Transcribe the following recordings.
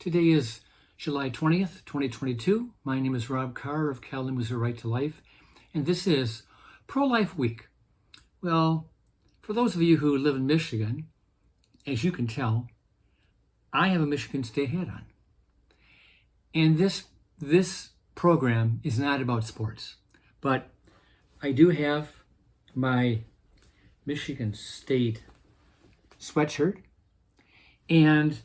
Today is July 20th, 2022. My name is Rob Carr of Kalamazoo Right to Life, and this is Pro-Life Week. Well, for those of you who live in Michigan, as you can tell, I have a Michigan State hat on. And this program is not about sports, but I do have my Michigan State sweatshirt, and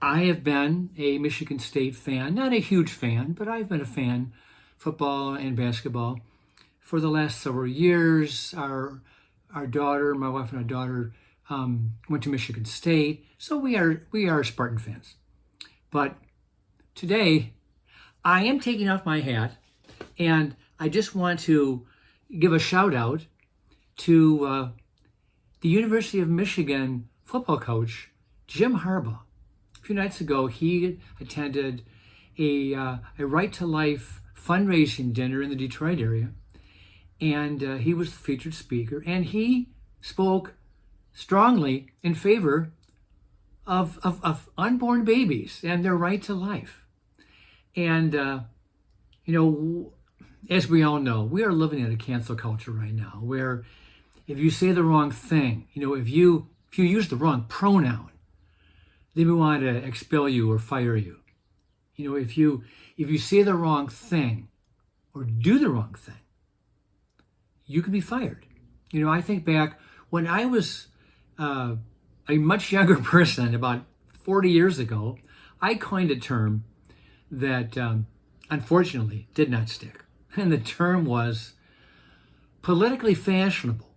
I have been a Michigan State fan, not a huge fan, but I've been a fan, football and basketball, for the last several years. Our daughter, my wife and our daughter, went to Michigan State, so we are Spartan fans. But today, I am taking off my hat, and I just want to give a shout out to the University of Michigan football coach, Jim Harbaugh. A few nights ago, he attended a Right to Life fundraising dinner in the Detroit area, and he was the featured speaker, and he spoke strongly in favor of unborn babies and their right to life. And, as we all know, we are living in a cancel culture right now, where if you say the wrong thing, if you use the wrong pronoun, they may want to expel you or fire you. If you say the wrong thing or do the wrong thing, you could be fired. I think back when I was a much younger person, about 40 years ago, I coined a term that unfortunately did not stick. And the term was politically fashionable.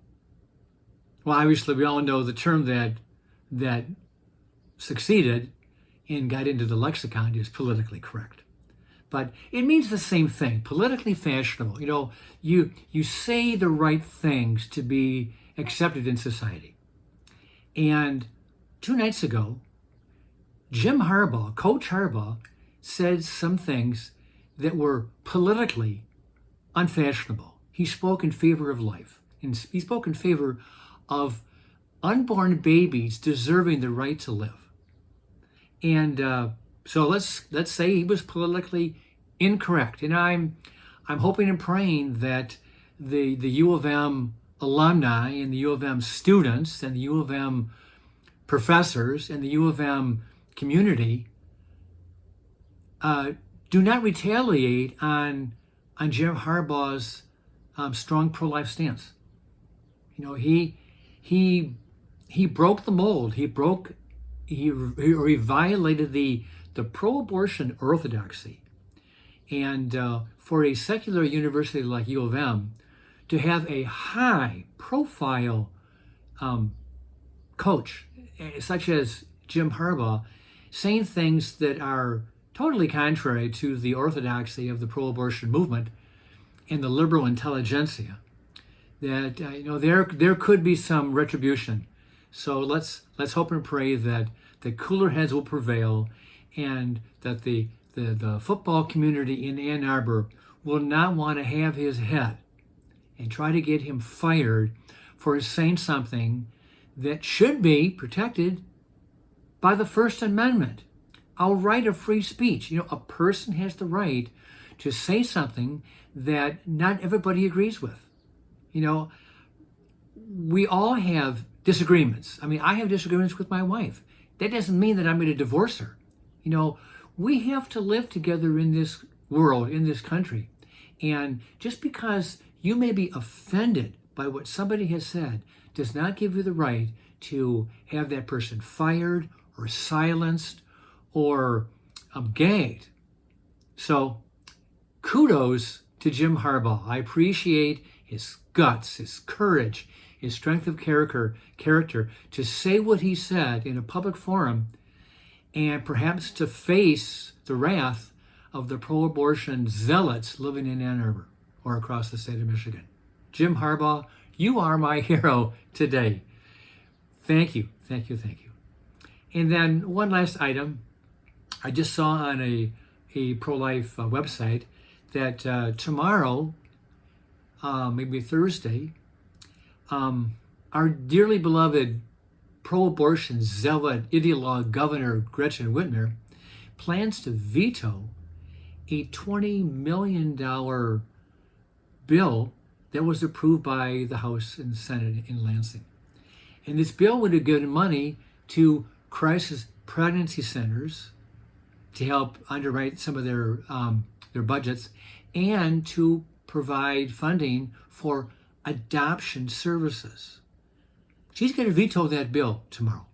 Well, obviously we all know the term that succeeded and got into the lexicon is politically correct. But it means the same thing, politically fashionable. You say the right things to be accepted in society. And 2 nights ago, Jim Harbaugh, Coach Harbaugh, said some things that were politically unfashionable. He spoke in favor of life. And he spoke in favor of unborn babies deserving the right to live. And so let's say he was politically incorrect. And I'm hoping and praying that the U of M alumni and the U of M students and the U of M professors and the U of M community do not retaliate on Jim Harbaugh's strong pro-life stance. He broke the mold. He violated the pro-abortion orthodoxy. And for a secular university like U of M to have a high-profile coach, such as Jim Harbaugh, saying things that are totally contrary to the orthodoxy of the pro-abortion movement and the liberal intelligentsia, that there could be some retribution. So let's hope and pray that the cooler heads will prevail, and that the football community in Ann Arbor will not want to have his head and try to get him fired for saying something that should be protected by the First Amendment, our right of free speech. A person has the right to say something that not everybody agrees with. We all have disagreements. I have disagreements with my wife. That doesn't mean that I'm going to divorce her. We have to live together in this world, in this country. And just because you may be offended by what somebody has said does not give you the right to have that person fired or silenced or gagged. So kudos to Jim Harbaugh. I appreciate his guts, his courage, his strength of character to say what he said in a public forum, and perhaps to face the wrath of the pro-abortion zealots living in Ann Arbor or across the state of Michigan. Jim Harbaugh, you are my hero today. Thank you, thank you, thank you. And then one last item. I just saw on a pro-life website that tomorrow, maybe Thursday, our dearly beloved pro-abortion zealot ideologue Governor Gretchen Whitmer plans to veto a $20 million bill that was approved by the House and Senate in Lansing. And this bill would have given money to crisis pregnancy centers to help underwrite some of their budgets, and to provide funding for adoption services. She's going to veto that bill tomorrow.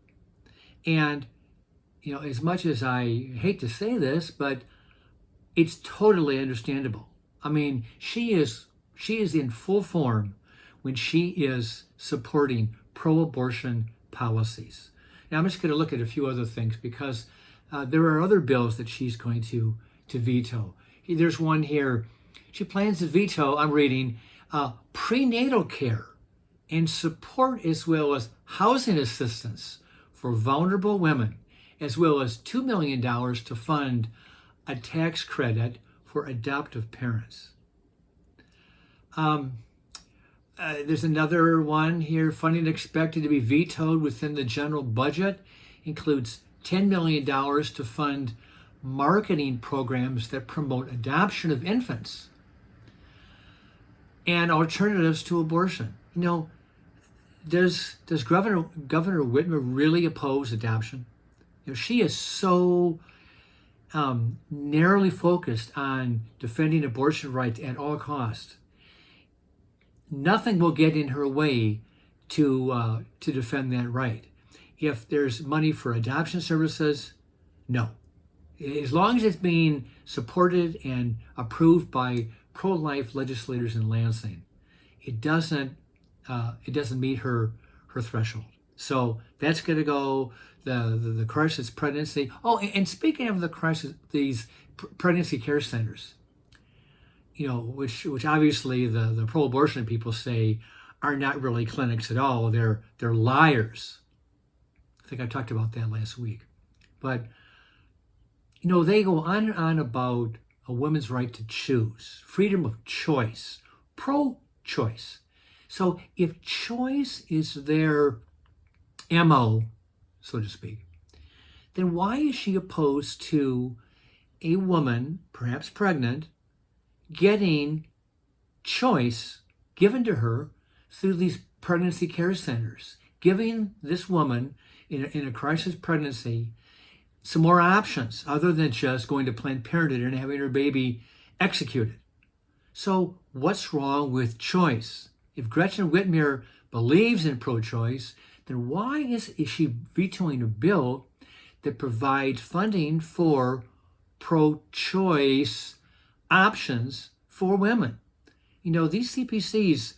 And, as much as I hate to say this, but it's totally understandable. I mean, she is in full form when she is supporting pro-abortion policies. Now, I'm just going to look at a few other things, because there are other bills that she's going to veto. There's one here. She plans to veto, I'm reading, prenatal care and support, as well as housing assistance for vulnerable women, as well as $2 million to fund a tax credit for adoptive parents. There's another one here. Funding expected to be vetoed within the general budget includes $10 million to fund marketing programs that promote adoption of infants and alternatives to abortion. Does Governor Whitmer really oppose adoption? She is so narrowly focused on defending abortion rights at all costs. Nothing will get in her way to defend that right. If there's money for adoption services, no. As long as it's being supported and approved by pro-life legislators in Lansing, it doesn't meet her threshold. So that's going to go. The crisis pregnancy. Oh, and speaking of the crisis, these pregnancy care centers, which obviously the pro-abortion people say are not really clinics at all. They're liars. I think I talked about that last week. But they go on and on about a woman's right to choose, freedom of choice, pro-choice. So if choice is their MO, so to speak, then why is she opposed to a woman, perhaps pregnant, getting choice given to her through these pregnancy care centers, giving this woman in a crisis pregnancy some more options other than just going to Planned Parenthood and having her baby executed? So what's wrong with choice? If Gretchen Whitmer believes in pro-choice, then why is she vetoing a bill that provides funding for pro-choice options for women? These CPCs,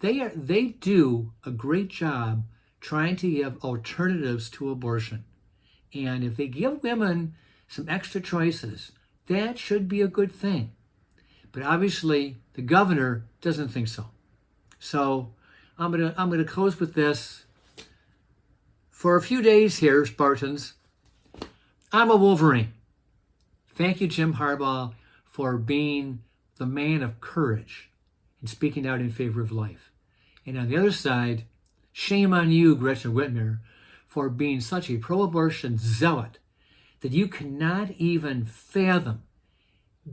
they do a great job trying to give alternatives to abortion. And if they give women some extra choices, that should be a good thing. But obviously, the governor doesn't think so. So I'm gonna close with this. For a few days here, Spartans, I'm a Wolverine. Thank you, Jim Harbaugh, for being the man of courage and speaking out in favor of life. And on the other side, shame on you, Gretchen Whitmer, for being such a pro-abortion zealot that you cannot even fathom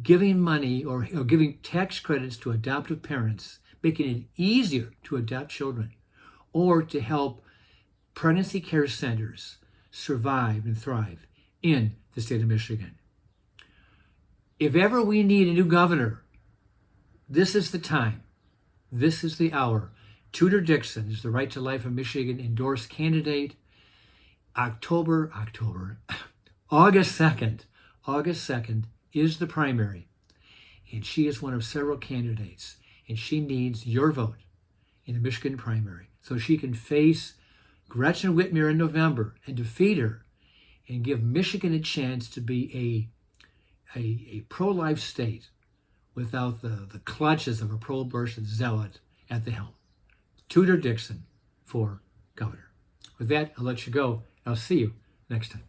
giving money or giving tax credits to adoptive parents, making it easier to adopt children, or to help pregnancy care centers survive and thrive in the state of Michigan. If ever we need a new governor, this is the time. This is the hour. Tudor Dixon is the Right to Life of Michigan endorsed candidate. August 2nd is the primary. And she is one of several candidates. And she needs your vote in the Michigan primary so she can face Gretchen Whitmer in November and defeat her and give Michigan a chance to be a pro-life state without the clutches of a pro-abortion zealot at the helm. Tudor Dixon for governor. With that, I'll let you go. I'll see you next time.